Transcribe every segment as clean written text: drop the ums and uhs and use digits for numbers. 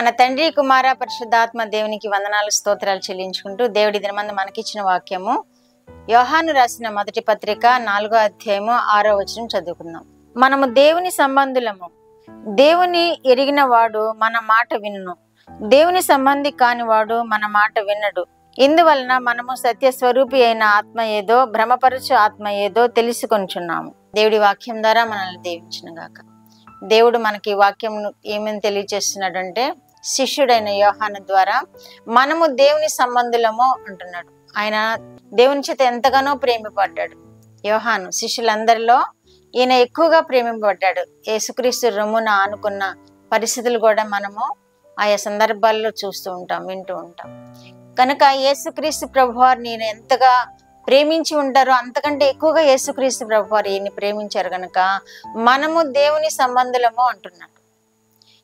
మన తండ్రి కుమార పరిశుద్ధాత్మ దేవునికి వందనాలు స్తోత్రాలు చెల్లించుకుంటూ దేవుడి దినమందు మనకిచ్చిన వాక్యము యోహాను రాసిన మొదటి పత్రిక 4వ అధ్యాయము 6వ వచనం చదువుకుందాం. మనము దేవుని సంబంధులము, దేవుని ఎరిగిన వాడు మన మాట వినును, దేవుని సంబంధి కానివాడు మన మాట వినడు. ఇందువలన మనము సత్యస్వరూపి అయిన ఆత్మ ఏదో, భ్రమపరచు ఆత్మ ఏదో తెలుసుకొనుచున్నాము. దేవుడి వాక్యం ద్వారా మనల్ని దీవించును గాక. దేవుడు మనకి వాక్యం ఏమని తెలియజేస్తున్నాడంటే, శిష్యుడైన యోహాను ద్వారా మనము దేవుని సంబంధులము అంటున్నాడు. ఆయన దేవుని చేత ఎంతగానో ప్రేమిపడ్డాడు. యోహాను శిష్యులందరిలో ఈయన ఎక్కువగా ప్రేమింపబడ్డాడు. యేసుక్రీస్తు రొమ్మున ఆనుకున్న పరిస్థితులు కూడా మనము ఆయా సందర్భాల్లో చూస్తూ ఉంటాం, వింటూ ఉంటాం. కనుక యేసుక్రీస్తు ప్రభువారిని ఈయన ఎంతగా ప్రేమించి ఉంటారో అంతకంటే ఎక్కువగా యేసుక్రీస్తు ప్రభువారు ఈయన్ని ప్రేమించారు కనుక మనము దేవుని సంబంధులము అంటున్నాడు.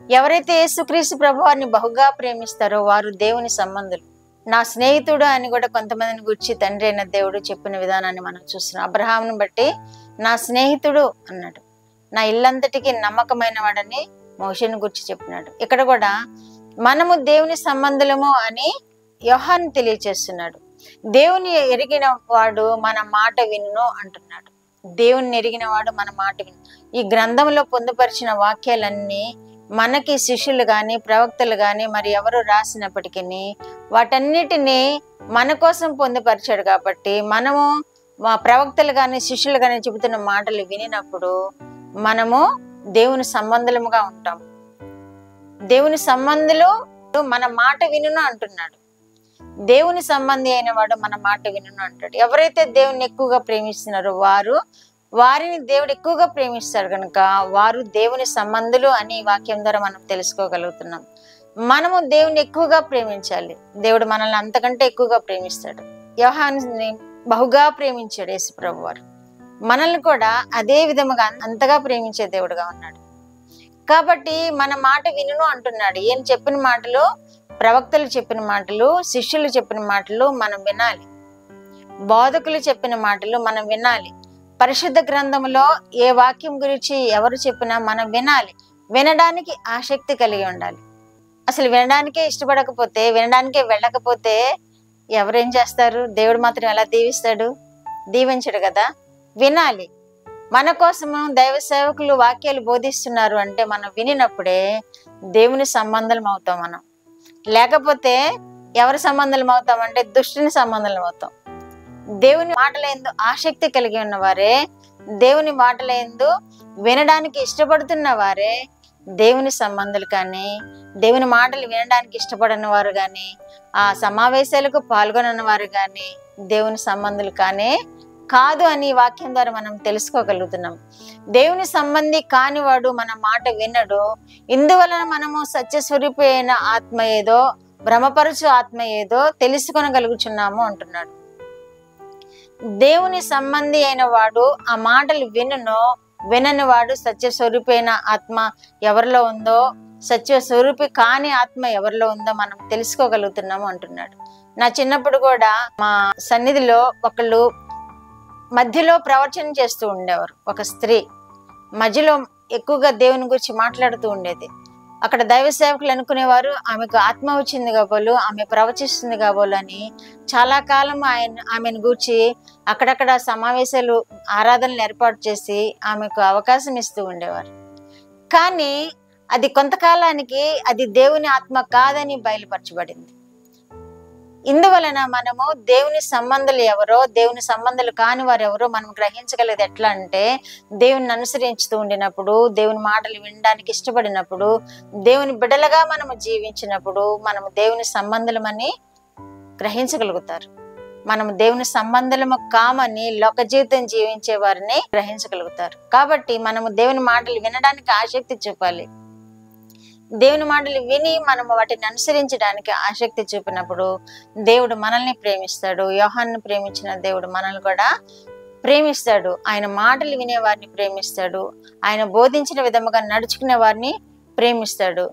ఎవరైతే యేసుక్రీస్తు ప్రభువారిని బహుగా ప్రేమిస్తారో వారు దేవుని సంబంధులు. నా స్నేహితుడు అని కూడా కొంతమందిని గురించి తండ్రి అయిన దేవుడు చెప్పిన విధానాన్ని మనం చూస్తున్నాం. అబ్రహామును బట్టి నా స్నేహితుడు అన్నాడు, నా ఇల్లంతటికి నమ్మకమైన వాడని మోషేను గురించి చెప్పినాడు. ఇక్కడ కూడా మనము దేవుని సంబంధులము అని యోహాను తెలియచేస్తున్నాడు. దేవుని ఎరిగిన వాడు మన మాట వినును అంటున్నాడు. దేవుని ఎరిగిన వాడు మన మాట విను. ఈ గ్రంథంలో పొందుపరిచిన వాక్యాలన్నీ మనకి శిష్యులు గాని ప్రవక్తలు గాని మరి ఎవరు రాసినప్పటికీ వాటన్నిటినీ మన కోసం పొందుపరిచాడు. కాబట్టి మనము మా ప్రవక్తలు గాని శిష్యులు గాని చెబుతున్న మాటలు వినినప్పుడు మనము దేవుని సంబంధులముగా ఉంటాం. దేవుని సంబంధులు మన మాట వినును అంటున్నాడు. దేవుని సంబంధి అయిన వాడు మన మాట వినును అంటాడు. ఎవరైతే దేవుని ఎక్కువగా ప్రేమిస్తున్నారో వారిని దేవుడు ఎక్కువగా ప్రేమిస్తాడు కనుక వారు దేవుని సంబంధులు అని వాక్యం ద్వారా మనం తెలుసుకోగలుగుతున్నాం. మనము దేవుని ఎక్కువగా ప్రేమించాలి. దేవుడు మనల్ని అంతకంటే ఎక్కువగా ప్రేమిస్తాడు. యోహానుని బహుగా ప్రేమించాడు యేసు ప్రభు వారు. మనల్ని కూడా అదే విధముగా అంతగా ప్రేమించే దేవుడుగా ఉన్నాడు. కాబట్టి మన మాట వినును అంటున్నాడు. ఏం చెప్పిన మాటలు, ప్రవక్తలు చెప్పిన మాటలు, శిష్యులు చెప్పిన మాటలు మనం వినాలి. బోధకులు చెప్పిన మాటలు మనం వినాలి. పరిశుద్ధ గ్రంథంలో ఏ వాక్యం గురించి ఎవరు చెప్పినా మనం వినాలి. వినడానికి ఆసక్తి కలిగి ఉండాలి. అసలు వినడానికే ఇష్టపడకపోతే, వినడానికే వెళ్ళకపోతే ఎవరేం చేస్తారు? దేవుడు మాత్రం ఎలా దీవిస్తాడు? దీవించడు కదా. వినాలి. మన కోసము దైవ సేవకులు వాక్యాలు బోధిస్తున్నారు అంటే మనం వినినప్పుడే దేవుని సంబంధం అవుతాం. మనం లేకపోతే ఎవరి సంబంధం అవుతామంటే దుష్టుని సంబంధం అవుతాం. దేవుని మాటలందు ఆసక్తి కలిగి ఉన్నవారే, దేవుని మాటలందు వినడానికి ఇష్టపడుతున్న వారే దేవుని సంబంధులు. కానీ దేవుని మాటలు వినడానికి ఇష్టపడని వారు కానీ, ఆ సమావేశాలకు పాల్గొనని వారు కానీ దేవుని సంబంధులు కానీ కాదు అని వాక్యం ద్వారా మనం తెలుసుకోగలుగుతున్నాం. దేవుని సంబంధి కానివాడు మన మాట వినడు. ఇందువలన మనము సత్యస్వరూపి అయిన ఆత్మ ఏదో, భ్రమపరచు ఆత్మ ఏదో తెలుసుకొనగలుగుచున్నాము అంటున్నాడు. దేవుని సంబంధి అయిన వాడు ఆ మాటలు వినును, వినని వాడు సత్యస్వరూపి అయిన ఆత్మ ఎవరిలో ఉందో, సత్యస్వరూపి కాని ఆత్మ ఎవరిలో ఉందో మనం తెలుసుకోగలుగుతున్నాము అంటున్నాడు. నా చిన్నప్పుడు కూడా మా సన్నిధిలో ఒకళ్ళు మధ్యలో ప్రవచనం చేస్తూ ఉండేవారు. ఒక స్త్రీ మధ్యలో ఎక్కువగా దేవుని గురించి మాట్లాడుతూ ఉండేది. అక్కడ దైవ సేవకులు అనుకునేవారు ఆమెకు ఆత్మ వచ్చింది కాబోలు, ఆమె ప్రవచిస్తుంది కాబోలు అని చాలా కాలం ఆమెను గూర్చి అక్కడక్కడ సమావేశాలు, ఆరాధనలు ఏర్పాటు చేసి ఆమెకు అవకాశం ఇస్తూ ఉండేవారు. కానీ అది కొంతకాలానికి అది దేవుని ఆత్మ కాదని బయలుపరచబడింది. ఇందువలన మనము దేవుని సంబంధులు ఎవరో, దేవుని సంబంధులు కాని వారు ఎవరో మనం గ్రహించగలిగేది ఎట్లా అంటే, దేవుని అనుసరించుతూ ఉండినప్పుడు, దేవుని మాటలు వినడానికి ఇష్టపడినప్పుడు, దేవుని బిడ్డలుగా మనము జీవించినప్పుడు మనము దేవుని సంబంధులమని గ్రహించగలుగుతారు. మనము దేవుని సంబంధులము కామని లోక జీవితం జీవించే వారిని గ్రహించగలుగుతారు. కాబట్టి మనము దేవుని మాటలు వినడానికి ఆసక్తి చూపాలి. దేవుని మాటలు విని మనము వాటిని అనుసరించడానికి ఆసక్తి చూపినప్పుడు దేవుడు మనల్ని ప్రేమిస్తాడు. యోహాన్ని ప్రేమించిన దేవుడు మనల్ని కూడా ప్రేమిస్తాడు. ఆయన మాటలు వినే వారిని ప్రేమిస్తాడు. ఆయన బోధించిన విధముగా నడుచుకునే వారిని ప్రేమిస్తాడు.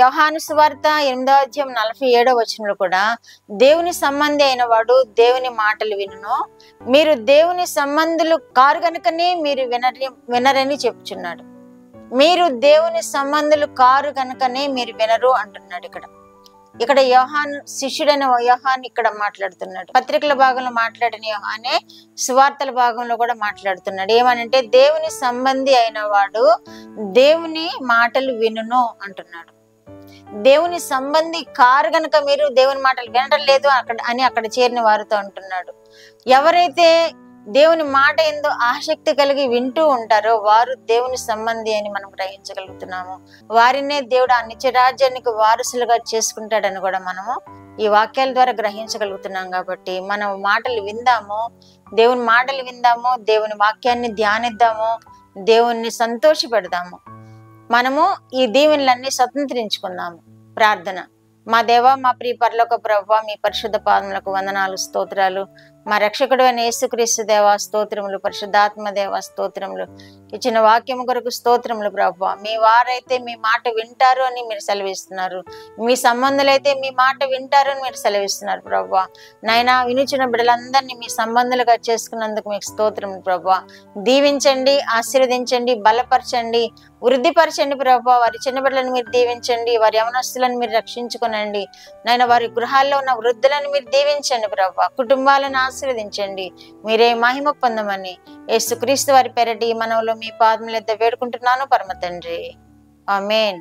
యోహాను సువార్త 8వ అధ్యాయం 47వ వచనంలో కూడా దేవుని సంబంధి అయిన వాడు దేవుని మాటలు వినును, మీరు దేవుని సంబంధులు కారు గనుకనే మీరు వినరని చెప్పుచున్నాడు. మీరు దేవుని సంబంధులు కారు కనుకనే మీరు వినరు అంటున్నాడు. ఇక్కడ యోహాను శిష్యుడైన యోహాను ఇక్కడ మాట్లాడుతున్నాడు. పత్రికల భాగంలో మాట్లాడిన యోహానే సువార్తల భాగంలో కూడా మాట్లాడుతున్నాడు. ఏమనంటే దేవుని సంబంధి అయిన వాడు దేవుని మాటలు వినును అంటున్నాడు. దేవుని సంబంధి కారు గనక మీరు దేవుని మాటలు వినడం లేదు అక్కడ చేరిన వారితో అంటున్నాడు. ఎవరైతే దేవుని మాట ఎందు ఆసక్తి కలిగి వింటూ ఉంటారో వారు దేవుని సంబంధి అని మనం గ్రహించగలుగుతున్నాము. వారినే దేవుడు ఆ నిత్య రాజ్యానికి వారసులుగా చేసుకుంటాడని కూడా మనము ఈ వాక్యాల ద్వారా గ్రహించగలుగుతున్నాం. కాబట్టి మనం మాటలు విందాము, దేవుని మాటలు విందాము, దేవుని వాక్యాన్ని ధ్యానిద్దాము, దేవుణ్ణి సంతోషపెడదాము. మనము ఈ దీవెనలన్నీ స్వతంత్రించుకుందాము. ప్రార్థన. మా దేవా, మా ప్రియ పరలోక ప్రభువా, మీ పరిశుద్ధ పాదములకు వందనాలు, స్తోత్రాలు. మా రక్షకుడు అయిన యేసుక్రీస్తు దేవా స్తోత్రములు, పరిశుద్ధాత్మ దేవా స్తోత్రములు. ఇచ్చిన వాక్యము కొరకు స్తోత్రములు ప్రభువా. మీ వారైతే మీ మాట వింటారు అని మీరు సెలవిస్తున్నారు. మీ సంబంధులైతే మీ మాట వింటారు అని మీరు సెలవిస్తున్నారు ప్రభువా. నాయనా, వినుచిన బిడ్డలందరినీ మీ సంబంధులుగా చేసుకున్నందుకు మీకు స్తోత్రములు ప్రభువా. దీవించండి, ఆశీర్వదించండి, బలపరచండి, వృద్ధిపరచండి ప్రభువా. వారి చిన్న బిడ్డలను మీరు దీవించండి, వారి యవనస్తులను మీరు రక్షించుకునండి. నాయన, వారి గృహాల్లో ఉన్న వృద్ధులను మీరు దీవించండి ప్రభువా. కుటుంబాలను ఆశీర్వదించండి, మీరే మహిమ పొందమని యేసుక్రీస్తు వారి పేరటి మనవులో మీ పాదముల యొద్ద వేడుకుంటున్నాను పరమ తండ్రి. ఆమేన్.